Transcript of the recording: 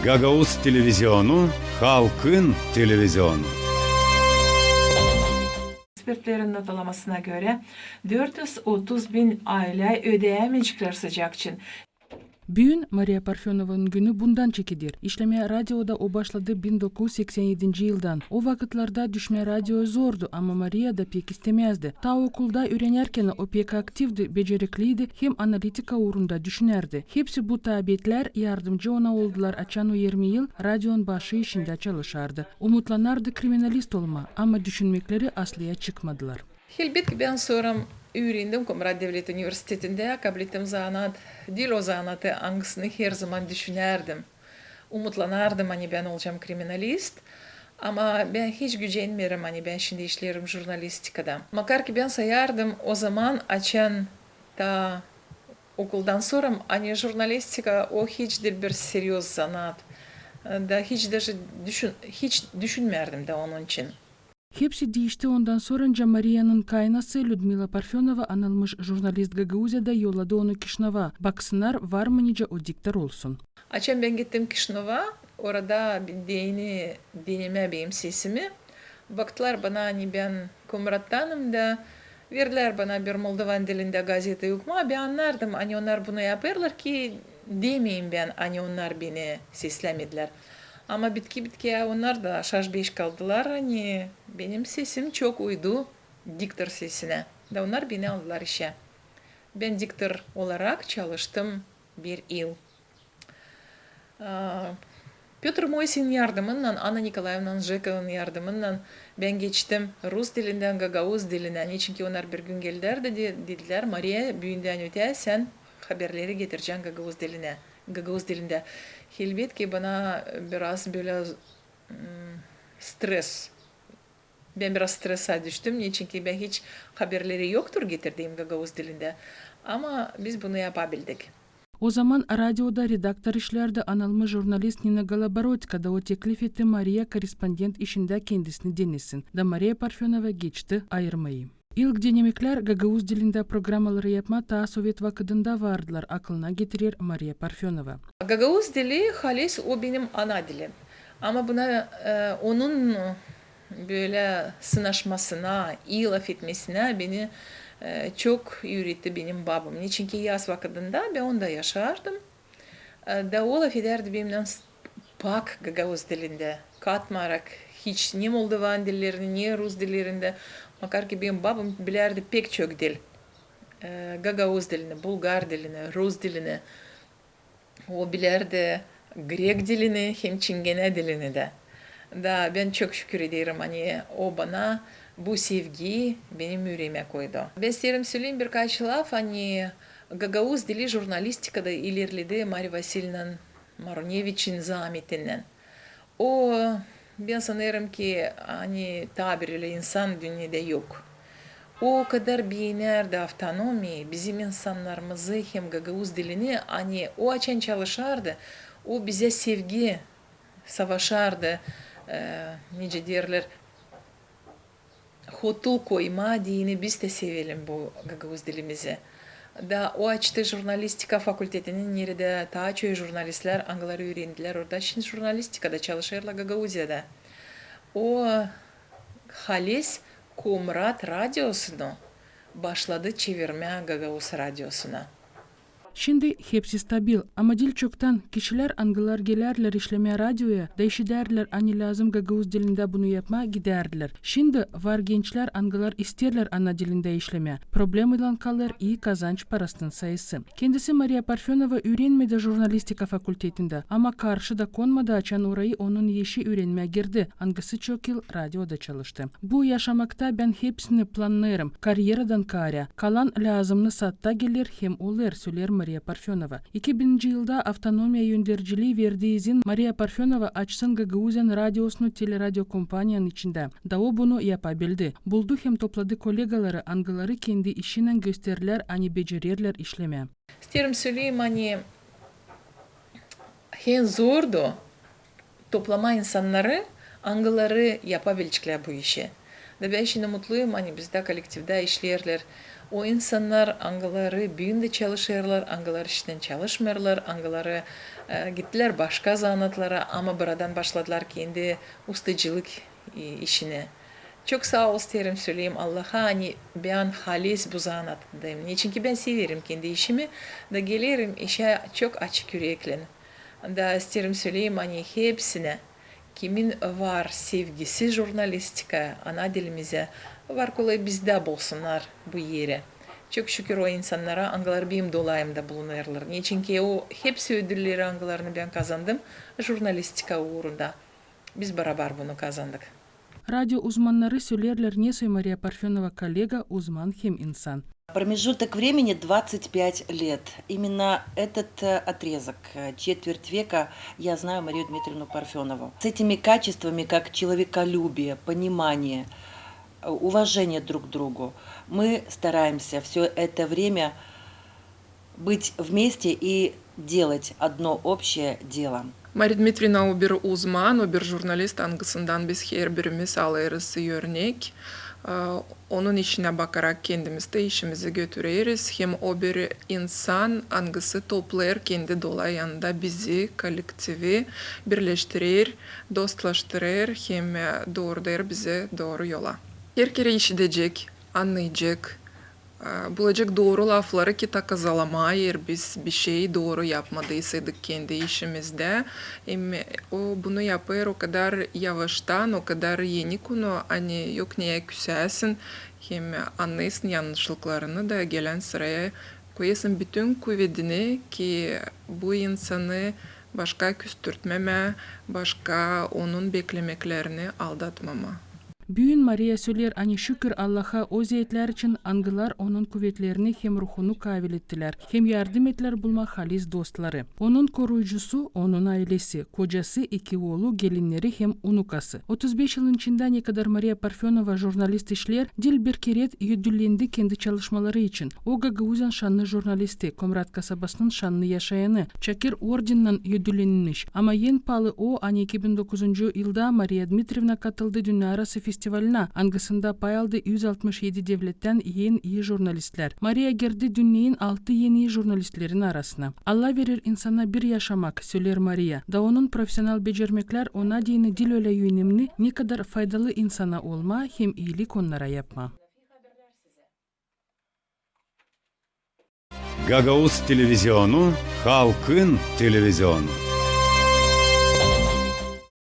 Gagavuz Televizyonu, halkın televizyonu. Ekspertlerin notalamasına göre 430 bin aile ödeyemeyecekler sıcak için. Bugün Maria Parfyonova'nın günü bundan çekidir. İşlemeye radyoda o başladı 1987 yıldan. O vakitlarda düşme radyo zordu ama Maria da pek istemezdi. Ta okulda öğrenirken o pek aktifti, becerikliydi, hem analitika uğrunda düşünerdi. Hepsi bu tabiyetler yardımcı ona oldular. Açan o 20 yıl radyonun başı işinde çalışardı. Umutlanardı kriminalist olma ama düşünmekleri aslıya çıkmadılar. Elbette ben sonra öğrendim Komrat Devlet Üniversitesi'nde kabiliyetim zanat, dil o zanatı hangisini her zaman düşünerdim. Umutlanardım hani ben olacağım kriminalist. Ama ben hiç gücenmiyorum hani ben şimdi işlerim jurnalistikada. Makar ki ben sayardım o zaman açan da okuldan sonra hani jurnalistika o hiç de bir seriyoz zanat. Da hiç düşünmerdim de onun için. Hepsi değişti ondan sonra Maria'nın kaynası Lyudmila Parfyonova anılmış jurnalist Gagauza'da yolladı onu Kişinova. Baksınlar var mı nice o diktar olsun. Açan ben gittim Kişinova. Orada deneme benim sesimi. Baktılar bana hani ben Komrat'tanım da verdiler bana bir Moldovan dilinde gazete okuma. Ben anlardım hani onlar bunu yaparlar ki demeyeyim ben hani onlar beni seslemediler. Ama bitki onlar da şaşbeş kaldılar hani benim sesim çok uydu diktör sesine. Da onlar beni aldılar işe. Ben diktör olarak çalıştım bir yıl. Piotr Moisin yardımıyla, Anna Nikolaevna Zhekov'un yardımıyla ben geçtim Rus dilinden Gagavuz diline. Çünkü onlar bir gün geldiler de dediler Maria büyünden öte sen haberleri getireceksin Gagavuz dilinde. Elbette ki bana biraz böyle stres. Ben biraz strese düştüm. Çünkü ben hiç haberleri yoktur getirdiğim Gagavuz dilinde. Ama biz bunu yapabildik. O zaman radyoda redaktör işlerde anılmış jurnalist Nina Galabarodka da o teklif etti Maria korespondent işinde kendisini dinlesin. Da Maria Parfyonova geçti ayırmayı. İlk denemekler Gagavuz dilinde programaları yapma ta Sovyet vakıdında vardılar aklına getirir Maria Parfyonova. Gagavuz dili halis o benim ana dilim. Ama buna onun böyle sınaşmasına, ilaf etmesine beni çok öğretti benim babam. Çünkü yaz vakitinde ben onda yaşardım. Da o laf ederdi benimle pak Gagavuz dilinde. Katmarak hiç ne Moldovan dillerini ne Rus dillerinde. Makar ki benim babam bilirdi pek çok dil. Gagavuz dilini, Bulgar dilini, Rus dilini. O bilirdi Grek dilini hem Çingene dilini de. Da ben çok şükür ederim hani o bana bu sevgiyi benim yüreğime koydu. Ben isterim söyleyeyim birkaç laf hani Gagavuz dili jurnalistikada ilerledi Marya Vasilyevna Marunevich'in zahmetinden. O ben sanırım ki hani tabiriyle insan dünyada yok. O kadar beğenerdi autonomiyi, bizim insanlarımızı hem Gagavuz dilini hani o açan çalışardı. O bize sevgi savaşardı. Nice derler hotul koyma dini biz de sevelim bu Gagavuz dilimizi. Da o açtı jurnalistika fakültetinin nerede daha çok jurnalistler Angları öğrendiler. Orada şimdi jurnalistikada çalışırlar Gagavuzya'da. O halis Komrat radyosunu başladı çevirmeye Gagavuz radyosuna. Şimdi hepsi stabil ama dil çoktan kişiler angılar gelirler işlemeye radyoya da işiderler hani lazım Gagavuz dilinde bunu yapma giderler. Şimdi var gençler angılar isterler ana dilinde işlemeye. Problem ile kalır iyi kazanç parasının sayısı. Kendisi Maria Parfyonova öğrenmedi jurnalistika fakültetinde ama karşıda konmadı açan orayı onun yeşi öğrenmeye girdi. Angısı çok yıl radyoda çalıştı. Bu yaşamakta ben hepsini planlarım. Kariyeradan kare. Kalan lazımlı satta gelir hem olur söyler Maria Parfyonova. 2000 yılda avtonomiya yöndericiliği verdiği izin Maria Parfyonova açsın Gagavuzyan radyosunu teleradyo kompanyanın içinde. Da o bunu yapabildi. Buldu hem topladı kolegaları angıları kendi işinden gösterirler hani becerirler işleme. İsterim söyleyeyim hani hem zordu toplama insanları angıları yapabilecekler bu işi. Da ben şimdi mutluyum hani bizde kolektifde işlerler. O insanlar angaları büyünde çalışırlar, angalar işten çalışmıyorlar, angaları gittiler başka zanatlara ama buradan başladılar kendi ustacılık işine. Çok sağ ol isterim söyleyeyim Allah'a hani ben halis bu zanattayım. Niçin ki ben severim kendi işimi da gelirim işe çok açık yürekli. Da isterim söyleyeyim hani hepsine kimin var sevgisi jurnalistika ana dilimize var kolay bizde bulsunlar bu yere. Çok şükür o insanlara angalar benim dolayımda bulunurlar. Niçin ki o hepsi ödülleri angalarını ben kazandım jurnalistika uğrunda. Biz beraber bunu kazandık. Radyo uzmanları söylerler Nесой Мария Парфенова коллега, uzman hem insan. Промежуток времени 25 лет. Именно этот отрезок, четверть века, я знаю Марию Дмитриевну Парфенову. С этими качествами, как человеколюбие, понимание, уважение друг к другу, мы стараемся все это время быть вместе и делать одно общее дело. Мария Дмитриевна обер uzman, обер jurnalist angısından biz her birimiz alırız örnek. Onun işine bakarak kendimiz de işimizi götürürüz. Hem o bir insan angısı toplar kendi dolayında bizi, kolektifi birleştirir, dostlaştırır hem doğrudur bize doğru yola. Her kere işitecek, anlayacak, bulacak doğru lafları ki takazalamayır biz bir şeyi doğru yapmadıysak kendi işimizde. O bunu yapar o kadar yavaştan, o kadar yeni konu, hani yok niye küsersin, hem anlaysın yanlışlıklarını da gelen sıraya koyasın bütün kuvvetini ki bu insanı başka küstürtmeme, başka onun beklemeklerini aldatmama. Büyün Maria söyler, ani şükür Allah'a o zeytler için angılar onun kuvvetlerini hem ruhunu kabil ettiler, hem yardım ettiler bulma halis dostları. Onun koruyucusu, onun ailesi, kocası, iki oğlu, gelinleri hem unukası. 35 yılın içinde ne kadar Maria Parfenova jurnalist işler, dil bir keret yüdüllendi kendi çalışmaları için. O Gagauzyan şanlı jurnalisti, Komrat kasabasının şanlı yaşayanı, Çakir ordeninden yüdüllenmiş. Ama en pahalı o, ani 2009 yılda Maria Dmitrievna katıldı Dünya Arası Festivaline, angısında pay aldı 167 devletten en iyi jurnalistler. Maria girdi dünyanın 6 en iyi jurnalistlerin arasına. Allah verir insana bir yaşamak, söyler Maria. Da onun profesyonel becermekler ona dini dil öyle yönemli, ne kadar faydalı insana olma hem iyilik onlara yapma. Gagauz televizyonu, halkın televizyonu.